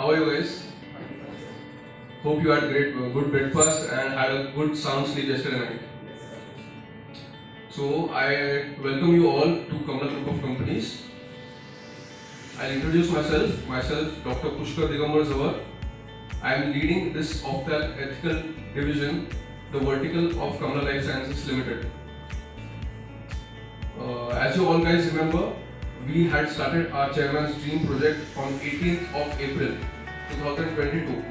How are you guys? Hope you had good breakfast and had a good sound sleep yesterday night. So I welcome you all to KAMLA Group of Companies. I'll introduce myself Dr. Pushkar Digambar Zawar. I am leading this ethical division, the vertical of KAMLA Life Sciences Limited. As you all guys remember, we had started our chairman's dream project on 18th of April 2022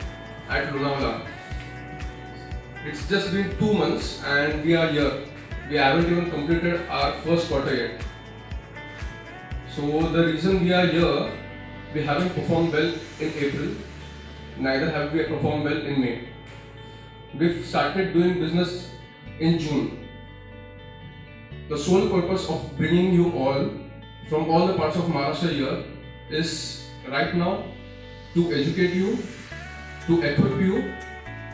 at Lonavala. It's just been 2 months and we are here. We haven't even completed our first quarter yet. So the reason we are here, we haven't performed well in April, neither have we performed well in May. We've started doing business in June. The sole purpose of bringing you all from all the parts of Maharashtra here is right now to educate you, to equip you,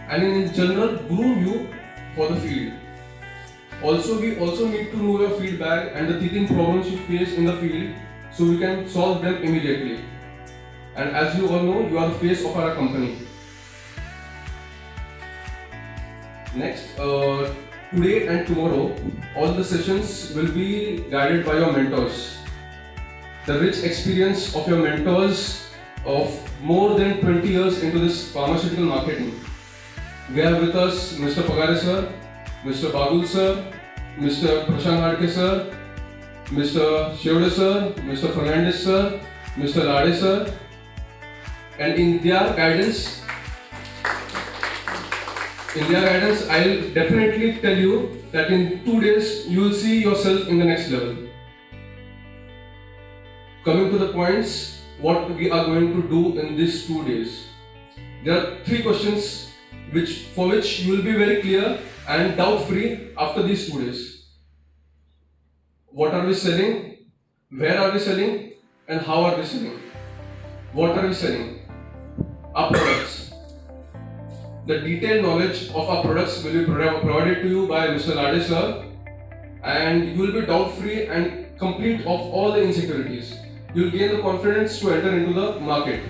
and in general groom you for the field. We also need to know your feedback and the teething problems you face in the field so we can solve them immediately. And as you all know, you are the face of our company. Next, today and tomorrow, all the sessions will be guided by your mentors. The rich experience of your mentors of more than 20 years into this pharmaceutical marketing. We have with us Mr. Pagare sir, Mr. Bagul sir, Mr. Prashant Hadke sir, Mr. Shevde sir, Mr. Fernandez sir, Mr. Lade sir, and in their guidance, I'll definitely tell you that in 2 days you will see yourself in the next level. Coming to the points, what we are going to do in these 2 days. There are 3 questions for which you will be very clear and doubt-free after these 2 days. What are we selling? Where are we selling? And how are we selling? What are we selling? Our products. The detailed knowledge of our products will be provided to you by Mr. Lade sir, and you will be doubt-free and complete of all the insecurities. You will gain the confidence to enter into the market.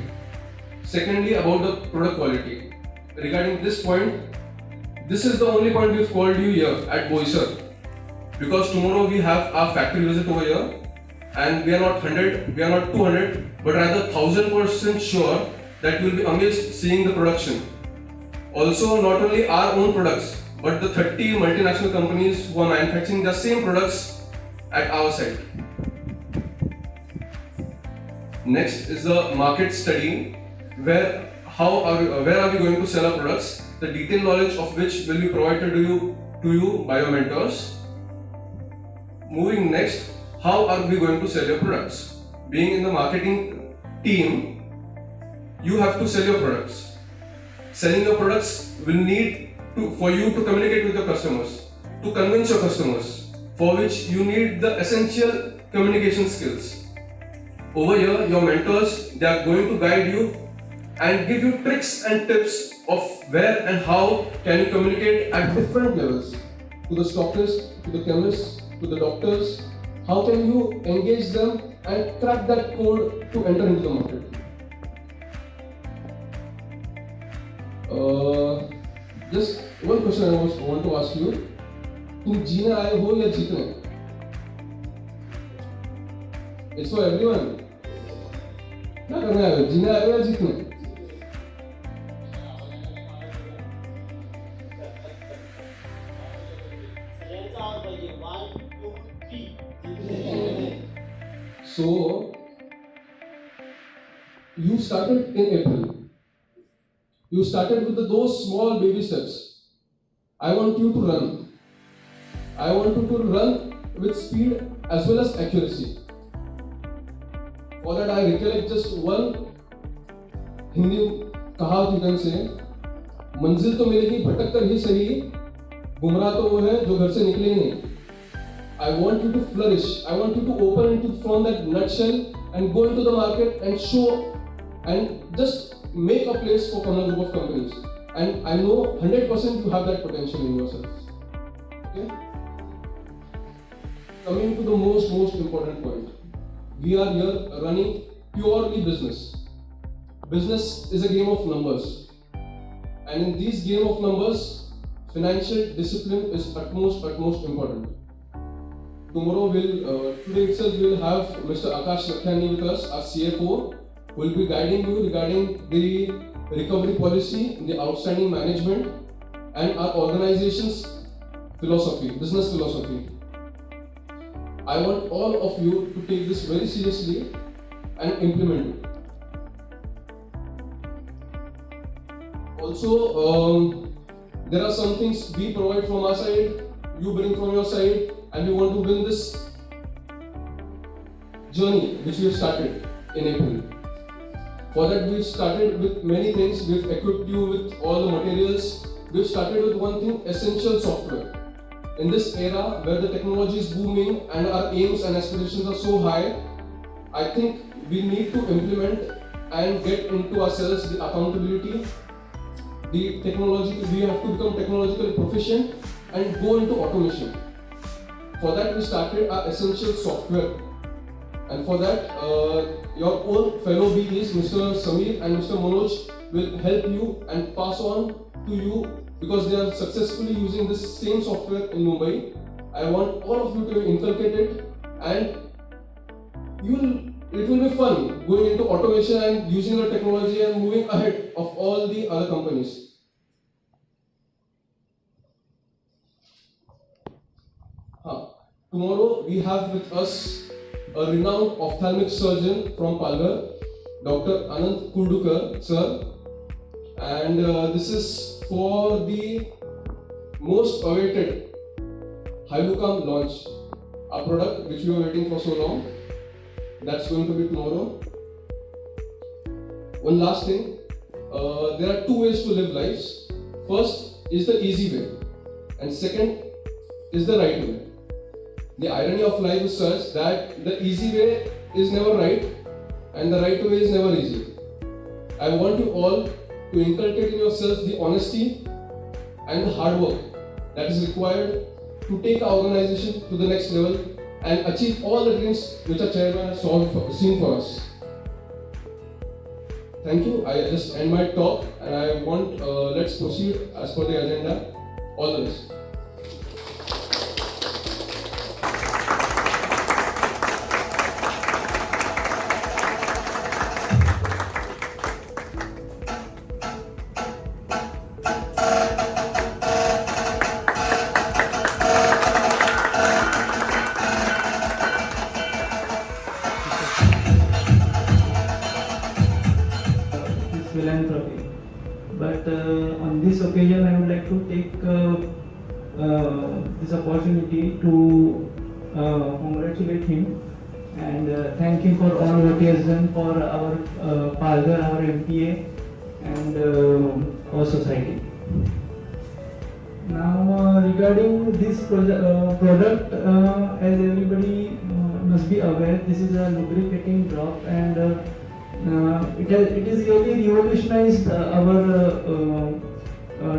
Secondly, about the product quality. Regarding this point, this is the only point we've called you here at BOISAR, because tomorrow we have our factory visit over here, and we are not 100, we are not 200, but rather 1000% sure that you will be amazed seeing the production. Also, not only our own products, but the 30 multinational companies who are manufacturing the same products at our site. Next is the market study, where are we going to sell our products, the detailed knowledge of which will be provided to you by your mentors. Moving next, how are we going to sell your products? Being in the marketing team, you have to sell your products. Selling your products will need for you to communicate with your customers, to convince your customers, for which you need the essential communication skills. Over here, your mentors, they are going to guide you and give you tricks and tips of where and how can you communicate at different levels, to the stockists, to the chemists, to the doctors. How can you engage them and crack that code to enter into the market? Just one question I want to ask you. तुम जीने आए हो या जीतने? It's for everyone. क्या करने आए हो? जीने आए हो या जीतने? So, you started in April. You started with those small baby steps. I want you to run. I want you to run with speed as well as accuracy. For that, I recollect just one Hindi कहावत you can say, मंजिल तो मिलेगी भटक कर ही सही, गुमराह तो वो है जो घर से निकले ही नहीं. I want you to flourish. I want you to open from that nutshell and go into the market and show and just make a place for KAMLA Group of Companies. And I know 100% you have that potential in yourself. Okay? Coming to the most important point. We are here running purely business. business is a game of numbers, and in this game of numbers, financial discipline is utmost important. Today itself we'll have Mr. Akash Lakhiani with us, our CFO, who will be guiding you regarding the recovery policy, the outstanding management, and our organization's philosophy, business philosophy. I want all of you to take this very seriously and implement it. Also, there are some things we provide from our side, you bring from your side, and we want to win this journey which we have started in April. For that, we've started with many things. We've equipped you with all the materials. We've started with one thing, essential software. In this era where the technology is booming and our aims and aspirations are so high, I think we need to implement and get into ourselves the accountability, the technology. We have to become technologically proficient and go into automation. For that, we started our essential software, and for that, your own fellow BDs, Mr. Samir and Mr. Manoj, will help you and pass on to you because they are successfully using this same software in Mumbai. I want all of you to inculcate it, and it will be fun going into automation and using the technology and moving ahead of all the other companies. Tomorrow we have with us a renowned ophthalmic surgeon from Palghar, Dr. Anant Kurdukar, sir, and this is for the most awaited Hylucam launch, a product which we were waiting for so long. That's going to be tomorrow. One last thing, there are two ways to live lives. First is the easy way, and second is the right way. The irony of life is such that the easy way is never right and the right way is never easy. I want you all to inculcate in yourselves the honesty and the hard work that is required to take our organization to the next level and achieve all the dreams which our chairman has seen for us. Thank you. I just end my talk and I want let's proceed as per the agenda. All the best. Philanthropy, but on this occasion I would like to take this opportunity to congratulate him and thank him for all what he has done for our Palghar, our MPA and our society. Now regarding this product, as everybody must be aware, this is a lubricating drop and it is really revolutionized our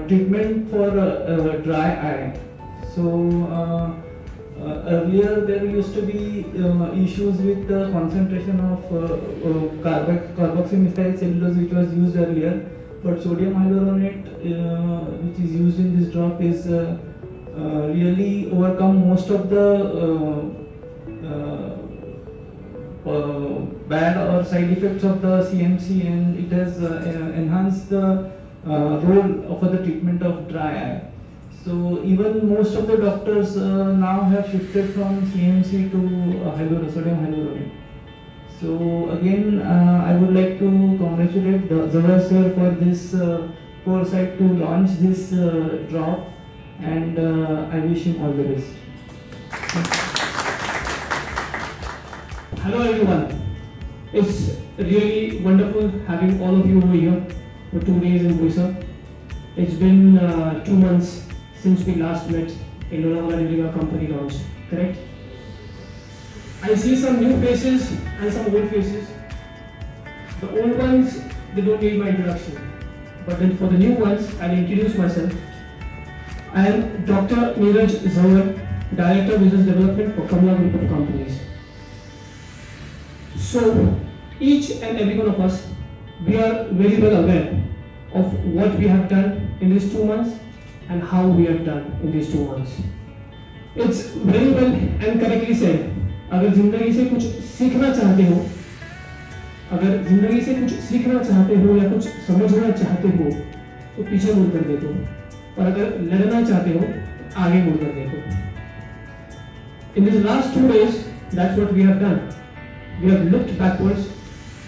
treatment for dry eye. So earlier there used to be issues with the concentration of carboxymethyl cellulose which was used earlier, but sodium hyaluronate which is used in this drop is really overcome most of the bad or side effects of the CMC, and it has enhanced the role for the treatment of dry eye. So even most of the doctors now have shifted from CMC to sodium hyaluronate. So again, I would like to congratulate Zawar sir for this foresight to launch this drop, and I wish him all the best. Hello everyone. It's really wonderful having all of you over here for 2 days in BOISAR. It's been 2 months since we last met in Lonavala during our company launch, correct? I see some new faces and some old faces. The old ones, they don't need my introduction. But then for the new ones, I'll introduce myself. I am Dr. Neeraj Zawar, Director of Business Development for KAMLA Group of Companies. So, each and every one of us we are very well aware of what we have done in these 2 months and how we have done in these 2 months. It's very well and correctly said, अगर जिंदगी से कुछ सीखना चाहते हो, अगर जिंदगी से कुछ सीखना चाहते हो या कुछ समझना चाहते हो तो पीछे मुड़कर देखो, और अगर लड़ना चाहते हो तो आगे मुड़कर देखो. In these last 2 days, that's what we have done. We have looked backwards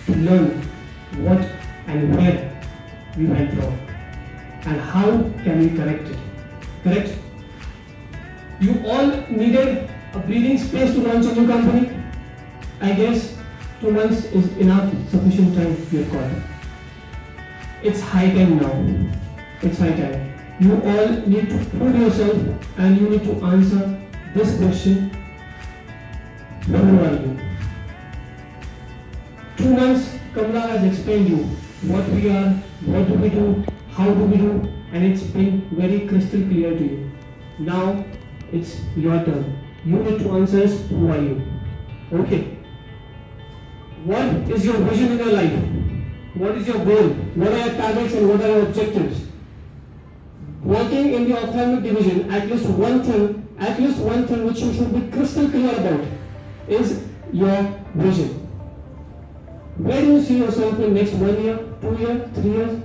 to learn what and where we went wrong and how can we correct it. Correct? You all needed a breathing space to launch a new company. I guess 2 months is enough, sufficient time you have got. It's high time now. It's high time. You all need to prove yourself and you need to answer this question. Who are you? 2 months, Kamla has explained you what we are, what do we do, how do we do, and it's been very crystal clear to you. Now, it's your turn. You need to answer us, who are you? Okay. What is your vision in your life? What is your goal? What are your targets and what are your objectives? Working in the ophthalmic division, at least one thing which you should be crystal clear about is your vision. Where do you see yourself in next 1 year, 2 years, 3 years?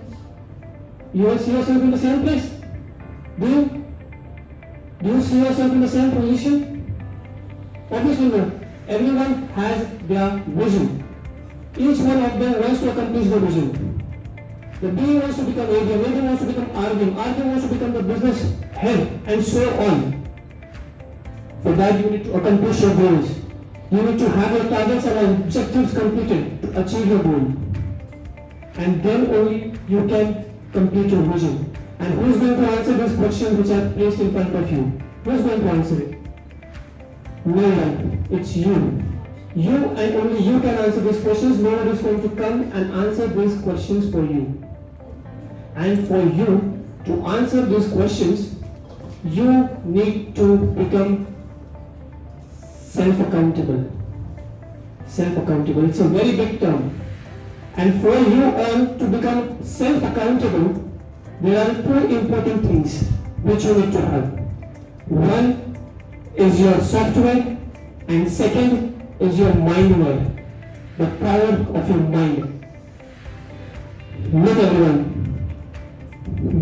You will see yourself in the same place? Do you? Do you see yourself in the same position? Obviously no. Everyone has their vision. Each one of them wants to accomplish the vision. The B wants to become ADM, ADM wants to become RDM, RDM wants to become the business head, and so on. For that you need to accomplish your goals. You need to have your targets and objectives completed to achieve your goal. And then only you can complete your vision. And who is going to answer these questions which I have placed in front of you? Who is going to answer it? No one. It's you. You and only you can answer these questions. No one is going to come and answer these questions for you. And for you to answer these questions, you need to become self-accountable. Self-accountable. It's a very big term. And for you all to become self-accountable, there are 2 important things which you need to have. One is your software and second is your mindware, the power of your mind. Look everyone,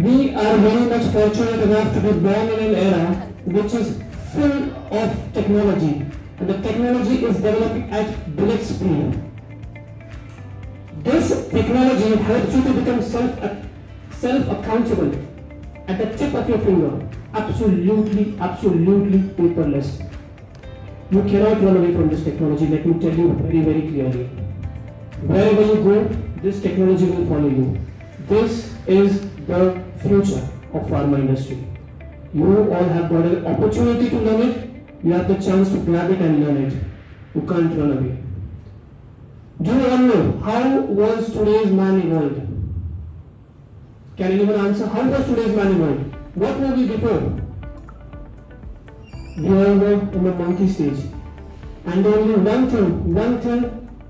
we are very much fortunate enough to be born in an era which is full of technology, and the technology is developing at bullet speed. This technology helps you to become self-accountable at the tip of your finger. Absolutely paperless. You cannot run away from this technology, let me tell you very, very clearly. Wherever you go, this technology will follow you. This is the future of pharma industry. You all have got an opportunity to learn it. You have the chance to grab it and learn it. You can't run away. Do you all know how was today's man evolved? Can anyone answer? How was today's man evolved? What were we before? We all were in the monkey stage. And only one thing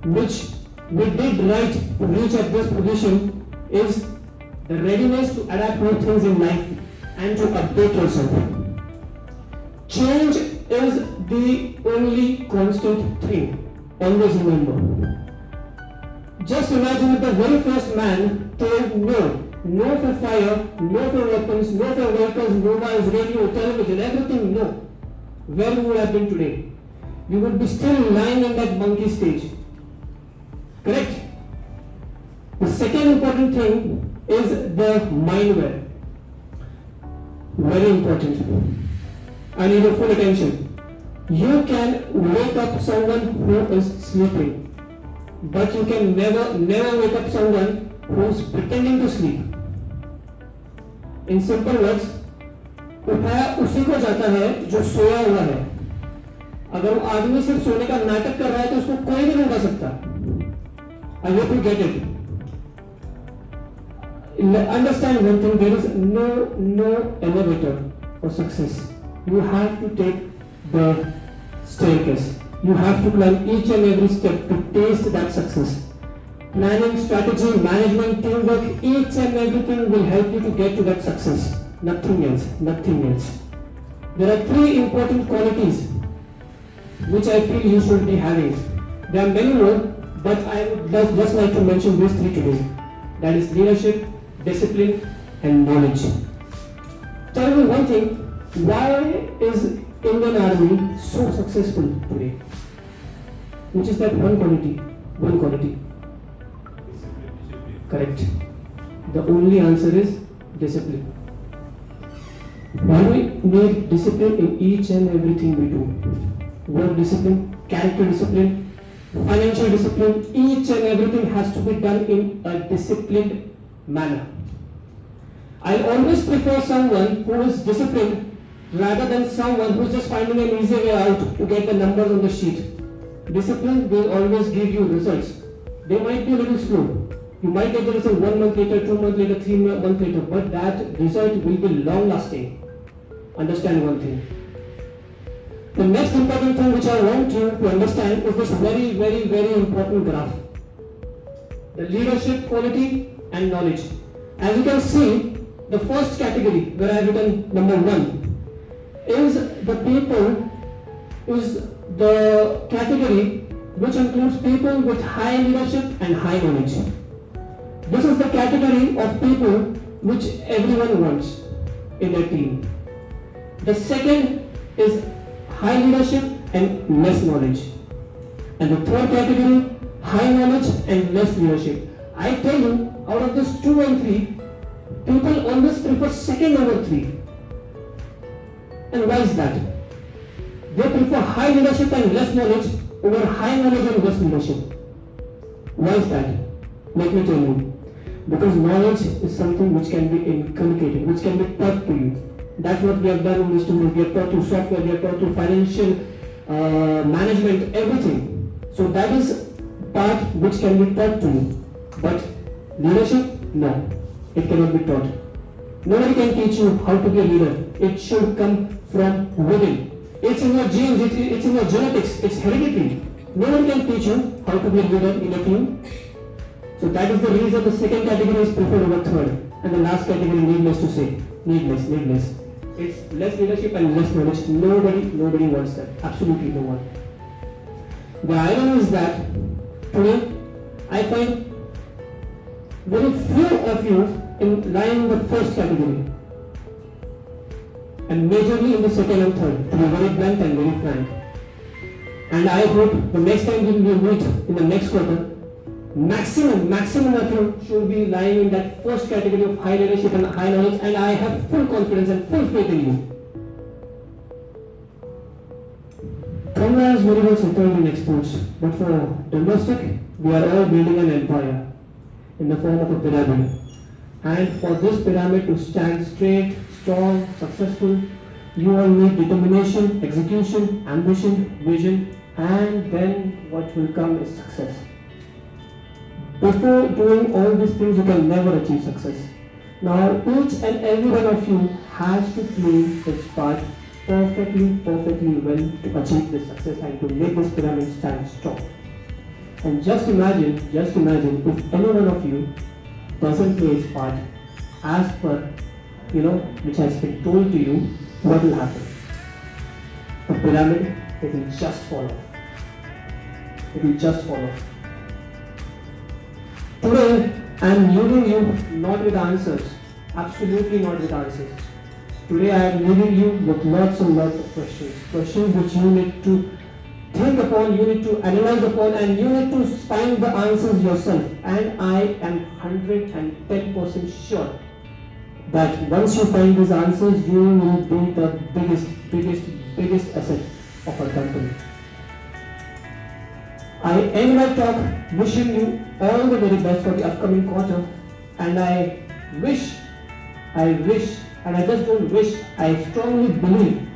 which we did right to reach at this position is the readiness to adapt new things in life and to update yourself. Change is the only constant thing. Always remember. Just imagine if the very first man told no. No for fire, no for weapons, no for vehicles, mobiles, radio, television, everything no. Where would we have been today? We would be still lying in that monkey stage. Correct? The second important thing is the mindware. Very important. I need your full attention. You can wake up someone who is sleeping, but you can never wake up someone who is pretending to sleep. In simple words, उठाया उसी को जाता है जो सोया हुआ है. अगर वो आदमी सिर्फ सोने का नाटक कर रहा है तो उसको कोई भी नहीं उठा सकता. I hope you get it. Understand one thing, there is no elevator for success. You have to take the staircase. You have to climb each and every step to taste that success. planning, strategy, management, teamwork, each and everything will help you to get to that success. Nothing else, nothing else. There are three important qualities which I feel you should be having. There are many more, but I would just like to mention these three today. That is leadership, discipline, and knowledge. Tell me one thing, why is Indian Army so successful today? Which is that one quality? One quality. Correct. The only answer is discipline. Why do we need discipline in each and everything we do? Work discipline, character discipline, financial discipline, each and everything has to be done in a disciplined manner. I always prefer someone who is disciplined rather than someone who is just finding an easy way out to get the numbers on the sheet. Discipline will always give you results. They might be a little slow. You might get the result 1 month later, 2 months later, 3 months later, but that result will be long lasting. Understand one thing. The next important thing which I want you to understand is this very important graph. The leadership quality and knowledge. As you can see, the first category where I have written number 1 is the people, is the category which includes people with high leadership and high knowledge. This is the category of people which everyone wants in their team. The second is high leadership and less knowledge. And the third category, high knowledge and less leadership. I tell you, out of this 2 and 3, people always prefer second over 3. And why is that? They prefer high leadership and less knowledge over high knowledge and less leadership. Why is that? Let me tell you. Because knowledge is something which can be inculcated, which can be taught to you. That's what we have done in this student. We have taught you software, we have taught you financial management, everything. So that is part which can be taught to you. But leadership, no, it cannot be taught. Nobody can teach you how to be a leader. It should come from within. It's in your genes, it's in your genetics, it's hereditary. No one can teach you how to be a leader in a team. So that is the reason the second category is preferred over third. And the last category, needless to say, needless. It's less leadership and less knowledge. Nobody wants that. Absolutely no one. The irony is that today I find very few of you lying in the first category and majorly in the second and third, to be very blunt and very frank. And I hope the next time we will meet in the next quarter, maximum of you should be lying in that first category of high leadership and high knowledge, and I have full confidence and full faith in you. KAMLA is very well settled in exports, but for domestic, we are all building an empire in the form of a pyramid. And for this pyramid to stand straight, strong, successful, you all need determination, execution, ambition, vision, and then what will come is success. Before doing all these things, you can never achieve success. Now, each and every one of you has to play its part perfectly well to achieve this success and to make this pyramid stand strong. And just imagine if any one of you doesn't play its part as per, which has been told to you, what will happen? The pyramid, it will just fall off. It will just fall off. Today, I am leaving you not with answers, absolutely not with answers. Today, I am leaving you with lots and lots of questions which you need to think upon, you need to analyze upon, and you need to find the answers yourself. And I am 110% sure that once you find these answers, you will be the biggest asset of our company. I end my talk wishing you all the very best for the upcoming quarter, and I wish, and I just don't wish, I strongly believe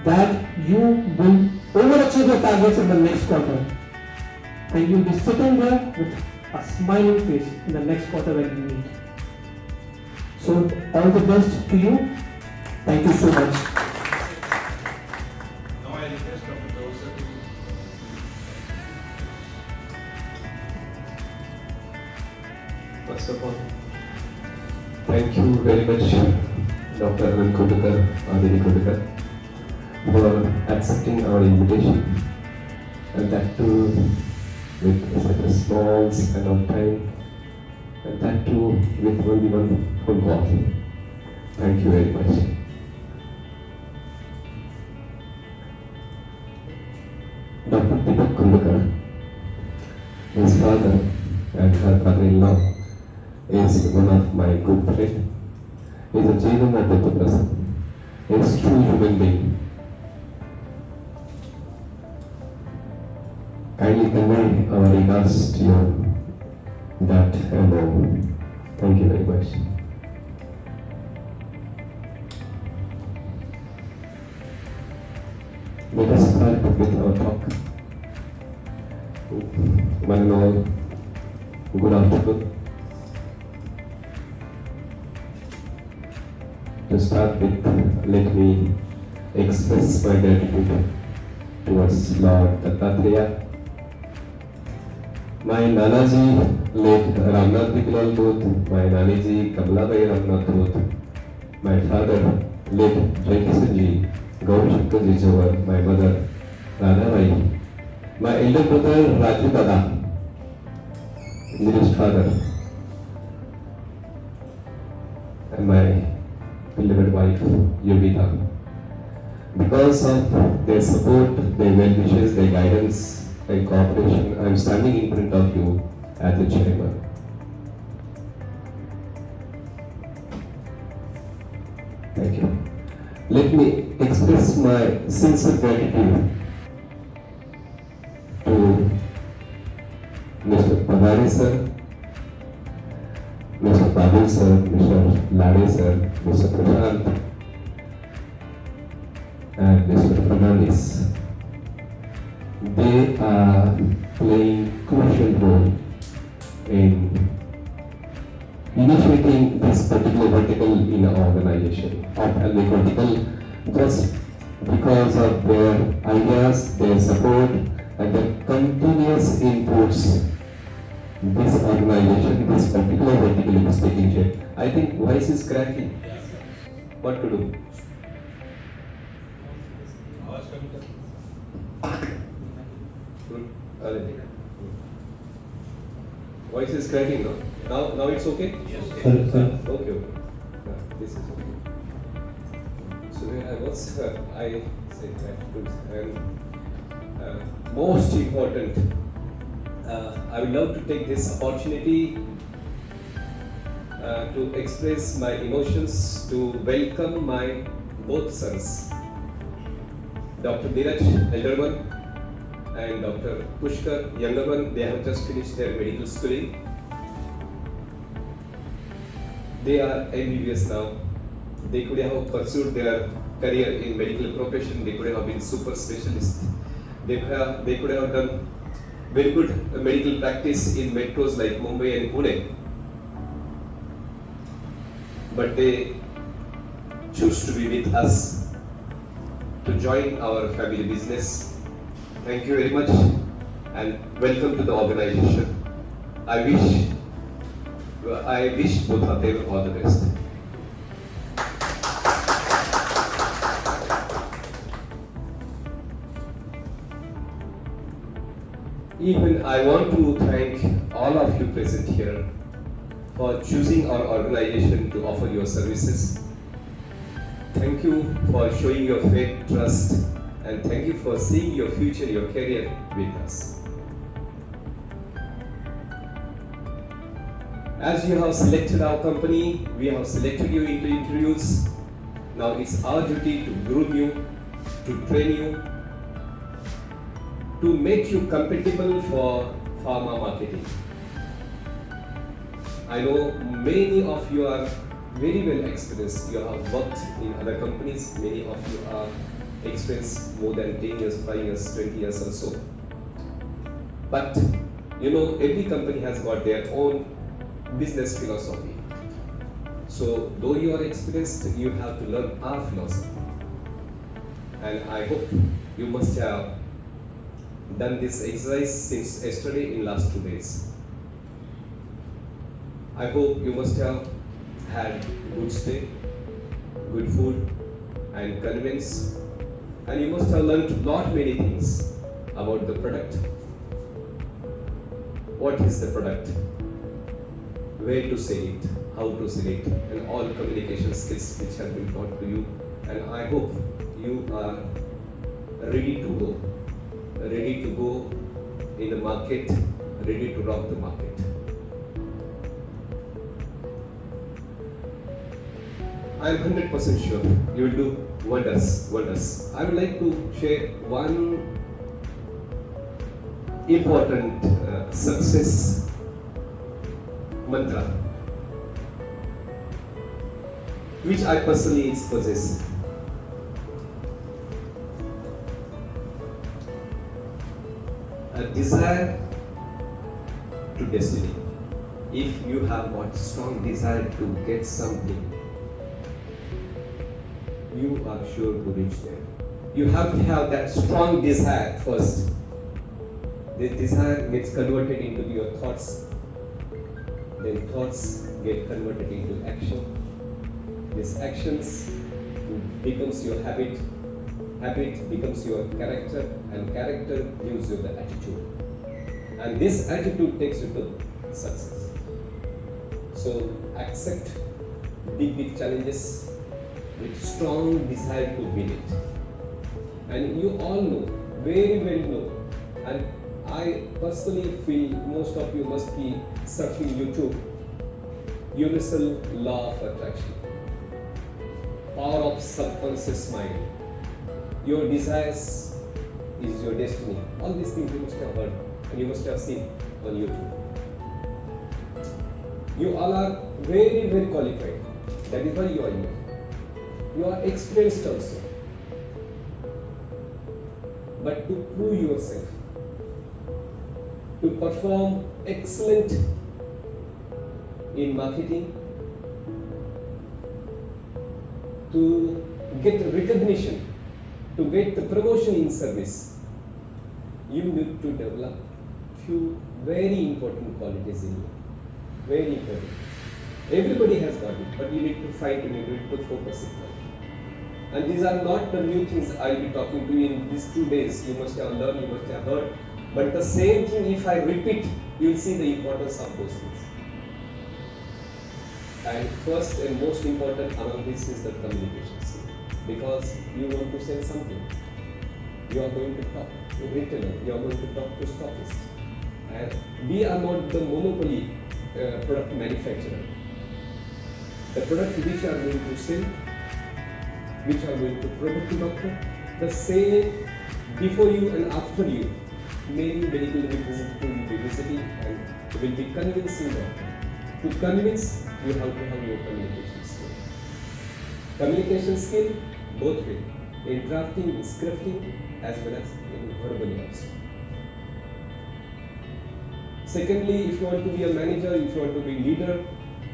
that you will overachieve your targets in the next quarter, and you'll be sitting there with a smiling face in the next quarter when we meet. So all the best to you. Thank you so much. Now I request Dr. Boisar to First of all, thank you very much, Dr. Aditya, for accepting our invitation, and that too with such a small span of time, and that too with only one phone call. Thank you very much. Dr. Deepak Kundakar, his father and her father-in-law, is one of my good friends. He is a genuine adult person. He is a true human being. Kindly convey our regards to your dad and mom. Thank you very much. Let us start with our talk. One and all, good afternoon. To start with, let me express my gratitude towards Lord Dattatreya. My Nanaji, late Ramnath Biklal Dhoot, my Naniji, KAMLA Ramnath Dhoot, my father, late Jankisanji, Gaurashankarji Jawar, my mother, Radhabai, my elder brother, Raju Dada, Nirish's father, and my beloved wife, Yogita. Because of their support, their well wishes, their guidance and cooperation, I am standing in front of you as the chairman. Thank you. Let me express my sincere gratitude to Mr. Padari sir, Mr. Babul sir, Mr. Lade sir, Mr. Prashant, and Mr. Fernandez. They are playing crucial role in initiating this particular vertical in our organization, ophthalmic vertical, just because of their ideas, their support, and their continuous inputs. This organization, this particular vertical is taking shape. I think voice is cracking. What to do? Voice is cracking now. Now it's okay? Yes. Okay, okay. This is okay. So I said gratitude, and most important, I would love to take this opportunity to express my emotions, to welcome my both sons, Dr. Neeraj, elder one, and Dr. Pushkar, younger one. They have just finished their medical schooling. They are MBBS now. They could have pursued their career in medical profession. They could have been super specialists. They could have done very good medical practice in metros like Mumbai and Pune. But they choose to be with us, to join our family business. Thank you very much and welcome to the organization. I wish both of them all the best. Even I want to thank all of you present here for choosing our organization to offer your services. Thank you for showing your faith, trust, and thank you for seeing your future, your career with us. As you have selected our company, we have selected you into interviews. Now it's our duty to groom you, to train you, to make you compatible for pharma marketing. I know many of you are very well experienced. You have worked in other companies. Many of you are experienced more than 10 years, 5 years, 20 years or so. But you know, every company has got their own business philosophy. So though you are experienced, you have to learn our philosophy. And I hope you must have done this exercise since yesterday in last 2 days. I hope you must have had good stay, good food, and convenience, and you must have learned lot many things about the product. What is the product? Where to sell it, how to sell it, and all communication skills which have been taught to you. And I hope you are ready to go in the market, ready to rock the market. I am 100% sure you will do wonders. I would like to share one important success mantra which I personally possess. A desire to destiny. If you have got strong desire to get something, you are sure to reach there. You have to have that strong desire first. The desire gets converted into your thoughts, then thoughts get converted into action. These actions becomes your habit, habit becomes your character, and character gives you the attitude. And this attitude takes you to success. So accept big challenges with strong desire to win it. And you all know, very well know, and I personally feel most of you must be surfing YouTube, universal law of attraction, power of subconscious mind. Your desires is your destiny. All these things you must have heard and you must have seen on YouTube. You all are very qualified. That is why you are here. You are experienced also. But to prove yourself, to perform excellent in marketing, to get recognition, to get the promotion in service, you need to develop few very important qualities in you. Very important. Everybody has got it, but you need to fight and you need to focus it on. And these are not the new things I will be talking to you in these 2 days. You must have learned, you must have heard. But the same thing, if I repeat, you will see the importance of those things. And first and most important among this is the communication skill. Because you want to sell something. You are going to talk to retailer, you are going to talk to stockists. And we are not the monopoly product manufacturer. The product which are going to sell, which are going to promote to doctor, the same before you and after you. Many medical representatives will be visiting and will be convincing doctor. To convince, you have to have your communication skill. Communication skill, both way, in drafting, in scripting, as well as in verbally also. Secondly, if you want to be a manager, if you want to be leader,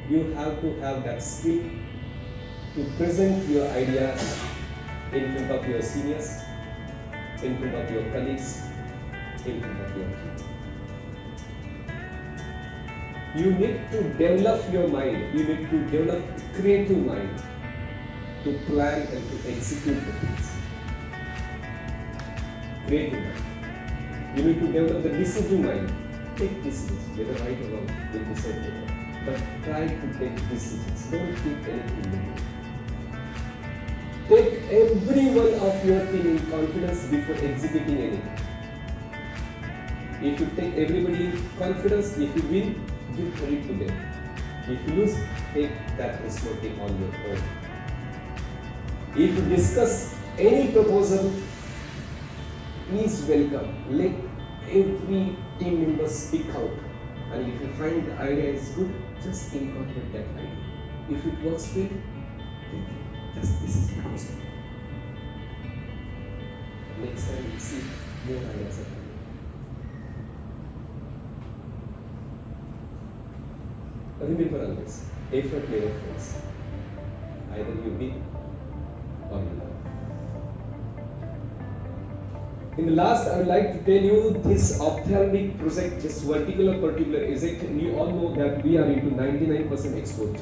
you have to have that skill to present your ideas in front of your seniors, in front of your colleagues, in front of your team. You need to develop your mind, you need to develop creative mind to plan and to execute the things. Creative mind. You need to develop the decision mind. Take decisions, whether right or wrong, will decide later. But try to take decisions. Don't keep anything. Take every one of your team in confidence before executing anything. If you take everybody in confidence, if you win, give credit to them. If you lose, take that responsibility on your own. If you discuss any proposal, please welcome. Let every team member speak out. And if you find the idea is good, just incorporate that idea. If it works well, just this is because of it. Next time you see more ideas are coming. Remember always, effort never fails. Either you win or you lose. In the last, I would like to tell you this ophthalmic project, this vertical or particular project, you all know that we are into 99% export.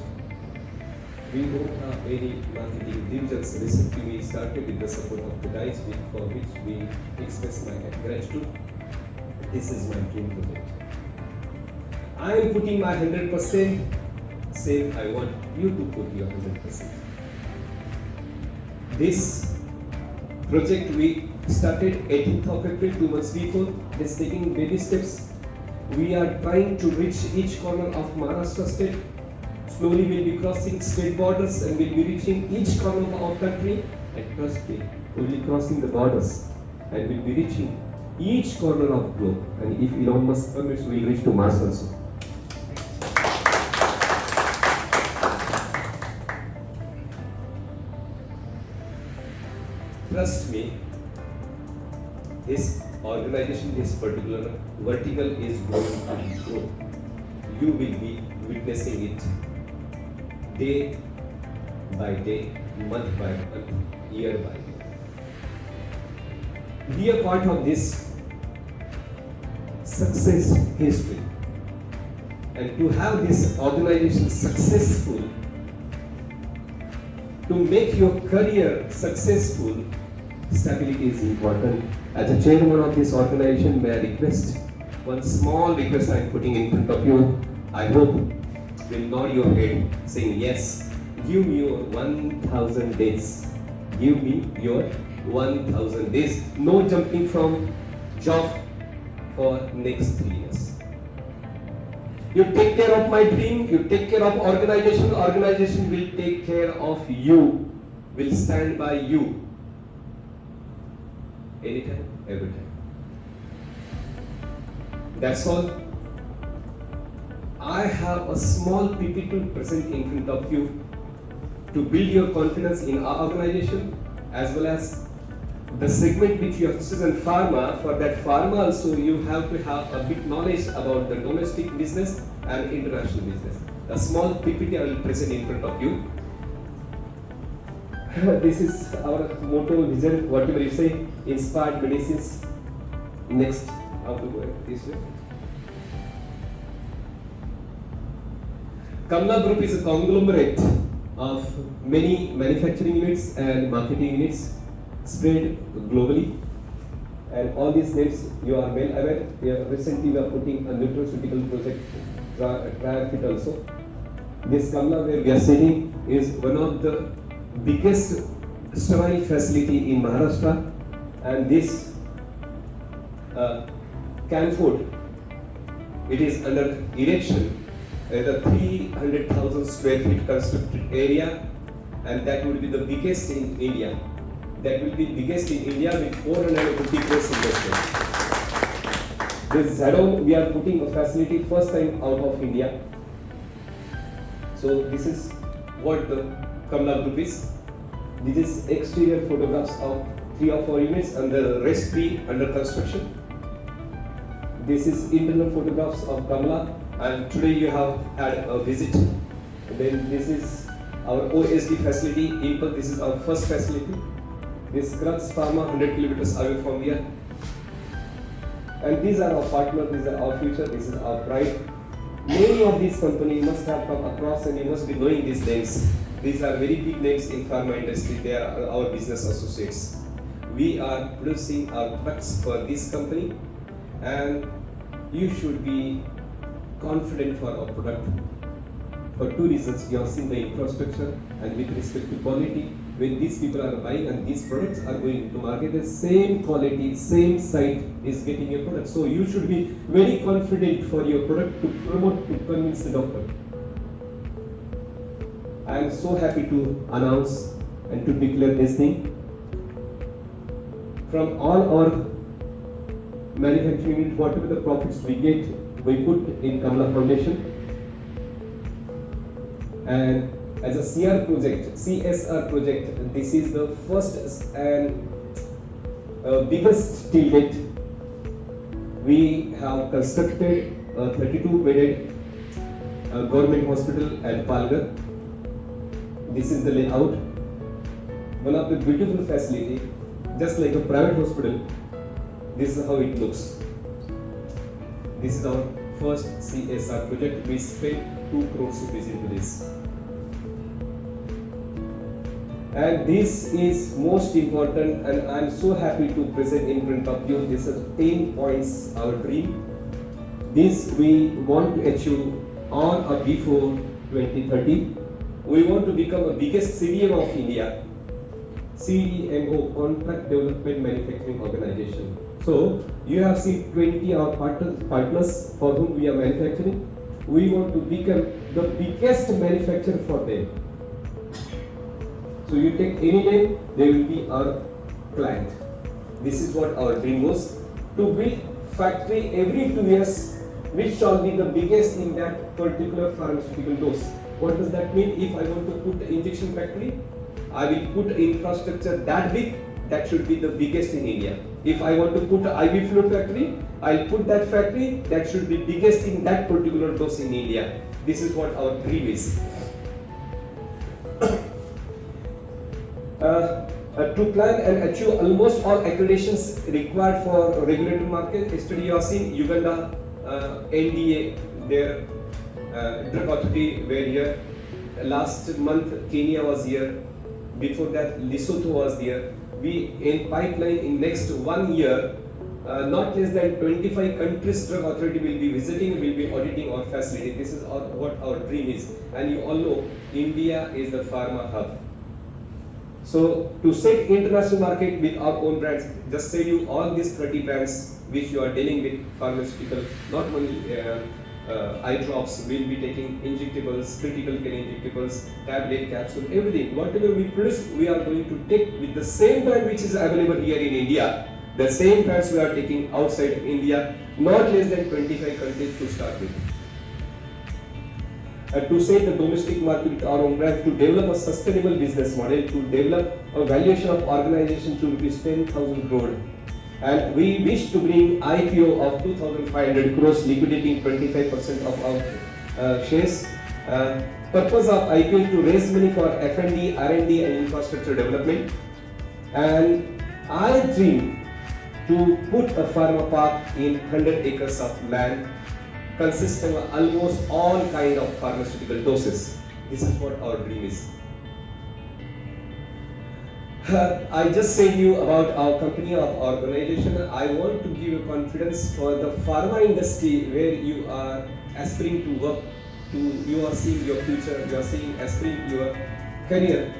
We don't have any marketing divisions. Recently, we started with the support of the guys for which we express my gratitude. This is my dream project. I am putting my 100%. Same, I want you to put your 100%. This project we started 18th of April, 2 months before. It's taking baby steps. We are trying to reach each corner of Maharashtra state. Slowly we'll be crossing state borders and we'll be reaching each corner of our country. And trust me, we'll be crossing the borders and we'll be reaching each corner of the globe. And if Elon Musk permits, we'll reach to Mars also. Trust me, this organization, this particular vertical is going to grow. You will be witnessing it day by day, month by month, year by year. Be a part of this success history. And to have this organization successful, to make your career successful, stability is important. As a chairman of this organization, may I request one small request I am putting in front of you. I hope will nod your head saying yes. Give me your 1,000 days. Give me your 1,000 days. No jumping from job for next 3 years. You take care of my dream. You take care of organization. Organization will take care of you. Will stand by you. Anytime, every time. That's all. I have a small PPT to present in front of you to build your confidence in our organization as well as the segment which you have chosen pharma. For that pharma also you have to have a big knowledge about the domestic business and international business. A small PPT I will present in front of you. This is our motto, vision, whatever you say, inspired medicines. Next, how to go this way. KAMLA Group is a conglomerate of many manufacturing units and marketing units spread globally. And all these names you are well aware. Recently we are putting a nutraceutical project, Triarfit also. This KAMLA where we are sitting is one of the biggest sterile facility in Maharashtra, and this Canford, it is under erection. The 300,000 square feet constructed area, and that would be the biggest in India. That will be biggest in India with 450 crores investment. This Zadon, we are putting a facility first time out of India. So this is what the KAMLA Group is. This is exterior photographs of 3 or 4 units and the rest 3 under construction. This is internal photographs of KAMLA, and today you have had a visit. Then this is our OSD facility, Impel. This is our first facility. This Kratz Pharma 100 kilometers away from here. And these are our partners, these are our future, this is our pride. Many of these companies must have come across and you must be knowing these names. These are very big names in pharma industry. They are our business associates. We are producing our products for this company, and you should be confident for our product. For 2 reasons, you have seen the infrastructure and with respect to quality. When these people are buying and these products are going to market, the same quality, same site is getting your product. So you should be very confident for your product to promote, to convince the doctor. I am so happy to announce and to declare this thing. From all our manufacturing unit, whatever the profits we get, we put in KAMLA Foundation. And as a CSR project, this is the first and biggest till date. We have constructed a 32-bedded government hospital at Palghar. This is the layout. One of the beautiful facility, just like a private hospital, This is how it looks. This is our first CSR project. We spent 2 crores rupees into this. And this is most important, and I am so happy to present in front of you. This is 10 points our dream. This we want to achieve on or before 2030. We want to become the biggest CDMO of India. CDMO, Contract Development Manufacturing Organization. So you have seen 20 our partners for whom we are manufacturing. We want to become the biggest manufacturer for them. So you take any name, they will be our client. This is what our dream was, to build factory every 2 years, which shall be the biggest in that particular pharmaceutical dose. What does that mean? If I want to put the injection factory, I will put infrastructure that big, that should be the biggest in India. If I want to put an IV fluid factory, I'll put that factory that should be biggest in that particular dose in India. This is what our dream is. To plan and achieve almost all accreditations required for regulatory market. Yesterday you have seen Uganda, NDA, their drug authority were here. Last month Kenya was here. Before that Lesotho was there. We in pipeline in next 1 year, not less than 25 countries drug authority will be visiting, will be auditing our facility. This is what our dream is. And you all know India is the pharma hub. So to set international market with our own brands, just say you all these 30 brands which you are dealing with pharmaceutical, not only eye drops, will be taking injectables, critical care injectables, tablet, capsule, everything. Whatever we produce, we are going to take with the same brand which is available here in India. The same brands we are taking outside India, not less than 25 countries to start with. To set the domestic market with our own brands, to develop a sustainable business model, to develop a valuation of organization to rupees 10,000 crore. And we wish to bring IPO of 2,500 crores, liquidating 25% of our shares. Purpose of IPO to raise money for F&D, R&D and infrastructure development. And I dream to put a pharma park in 100 acres of land, consisting of almost all kind of pharmaceutical doses. This is what our dream is. I just said you about our company, our organization. I want to give you confidence for the pharma industry where you are aspiring to work, you are seeing your future, you are seeing aspiring your career.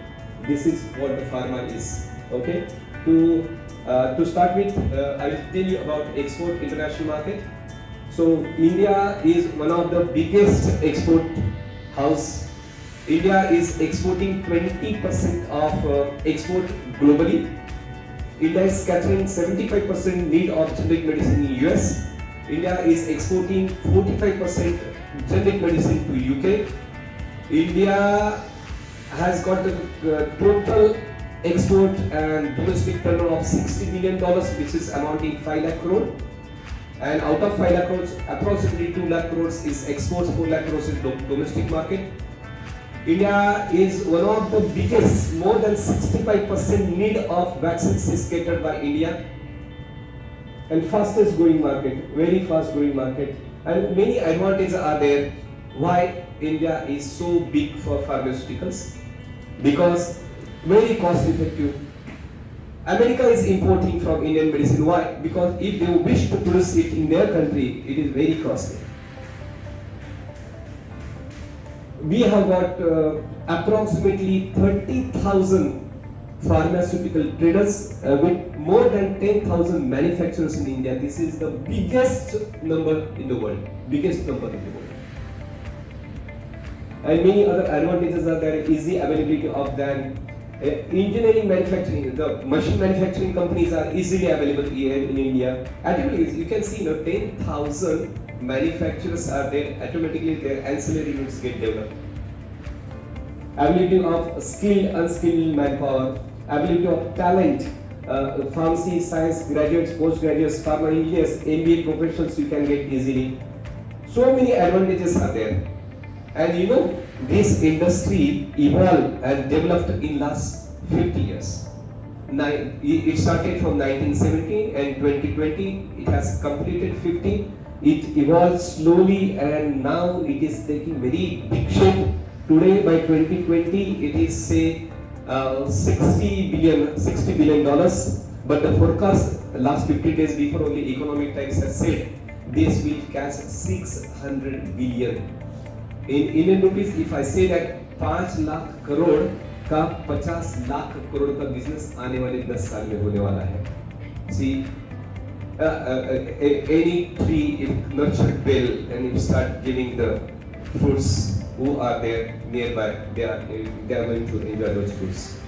This is what the pharma is. Okay. To start with, I will tell you about export international market. So India is one of the biggest export house. India is exporting 20% of export globally. India is scattering 75% need of generic medicine in US. India is exporting 45% generic medicine to UK. India has got the total export and domestic turnover of $60 billion, which is amounting 5 lakh crore. And out of 5 lakh crores, approximately 2 lakh crores is exports, 4 lakh crores is domestic market. India is one of the biggest, more than 65% need of vaccines is catered by India. And fastest growing market, very fast growing market. And many advantages are there. Why India is so big for pharmaceuticals? Because very cost effective. America is importing from Indian medicine. Why? Because if they wish to produce it in their country, it is very costly. We have got approximately 30,000 pharmaceutical traders with more than 10,000 manufacturers in India. This is the biggest number in the world. Biggest number in the world. And many other advantages are there. Easy availability of them. Engineering manufacturing, the machine manufacturing companies are easily available here in India. Automatically, you can see 10,000 manufacturers are there, automatically their ancillary units get developed. Ability of skilled, unskilled manpower, ability of talent, pharmacy, science graduates, postgraduates, pharma engineers, MBA professionals you can get easily. So many advantages are there. And you know, this industry evolved and developed in last 50 years. It started from 1970 and 2020 it has completed 50. It evolved slowly and now it is taking very big shape. Today by 2020 it is say $60 billion. But the forecast last 50 days before only Economic Times has said this will catch 600 billion. In Indian rupees, if I say that 5 lakh crore का 50 लाख करोड़ का business आने वाले 10 साल में होने वाला है. See, any tree if nurtured well and you start giving the fruits who are there nearby, they are going to enjoy those fruits.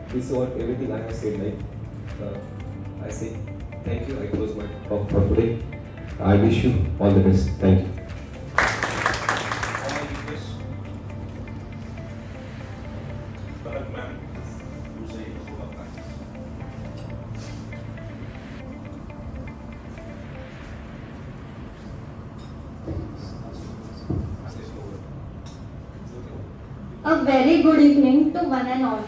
This is what everything I have said. I say thank you. I close my talk for today. I wish you all the best. Thank you. A very good evening to one and all.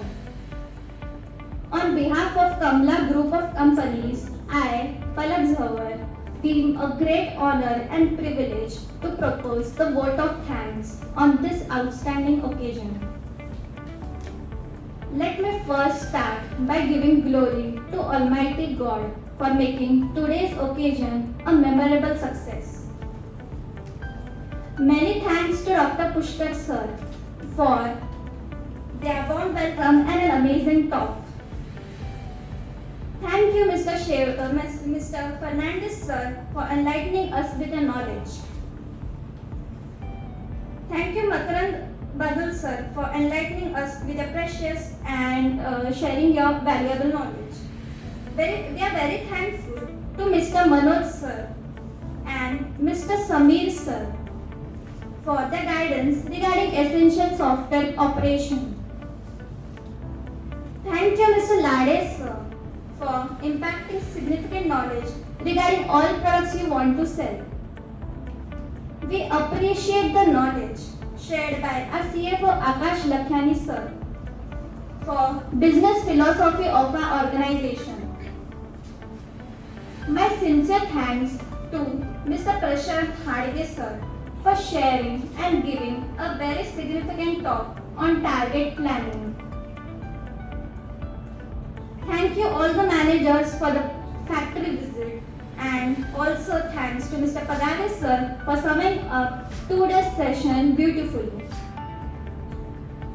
On behalf of KAMLA Group of Companies, I, Palak Jhawar, feel a great honor and privilege to propose the vote of thanks on this outstanding occasion. Let me first start by giving glory to Almighty God for making today's occasion a memorable success. Many thanks to Dr. Pushkar sir for their warm welcome and an amazing talk. Thank you, Mr. Fernandez sir, for enlightening us with your knowledge. Thank you, Makarand Badul sir, for enlightening us with your precious and sharing your valuable knowledge. We are very thankful to Mr. Manoj sir and Mr. Sameer sir for their guidance regarding essential software operation. Thank you, Mr. Lade sir, for impacting significant knowledge regarding all products you want to sell. We appreciate the knowledge shared by our CFO Akash Lakhiani sir for business philosophy of our organization. My sincere thanks to Mr. Prashant Hadge sir for sharing and giving a very significant talk on target planning. Thank you all the managers for the factory visit, and also thanks to Mr. Pagare sir for summing up today's session beautifully.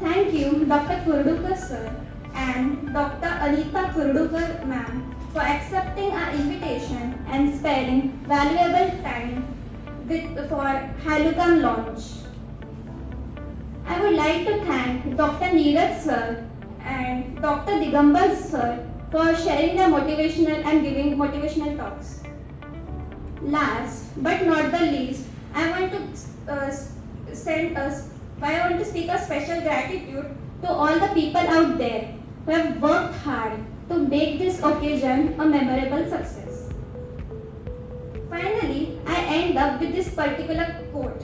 Thank you Dr. Kurdukar sir and Dr. Anita Kurdukar ma'am for accepting our invitation and sparing valuable time for Halukam launch. I would like to thank Dr. Neeraj sir and Dr. Digambar sir for sharing their motivational and giving motivational talks. Last but not the least, I want to speak a special gratitude to all the people out there who have worked hard to make this occasion a memorable success. Finally, I end up with this particular quote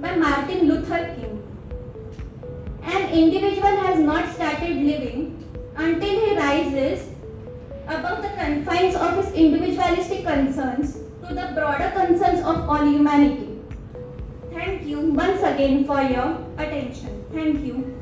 by Martin Luther King. An individual has not started living until he rises above the confines of his individualistic concerns to the broader concerns of all humanity. Thank you once again for your attention. Thank you.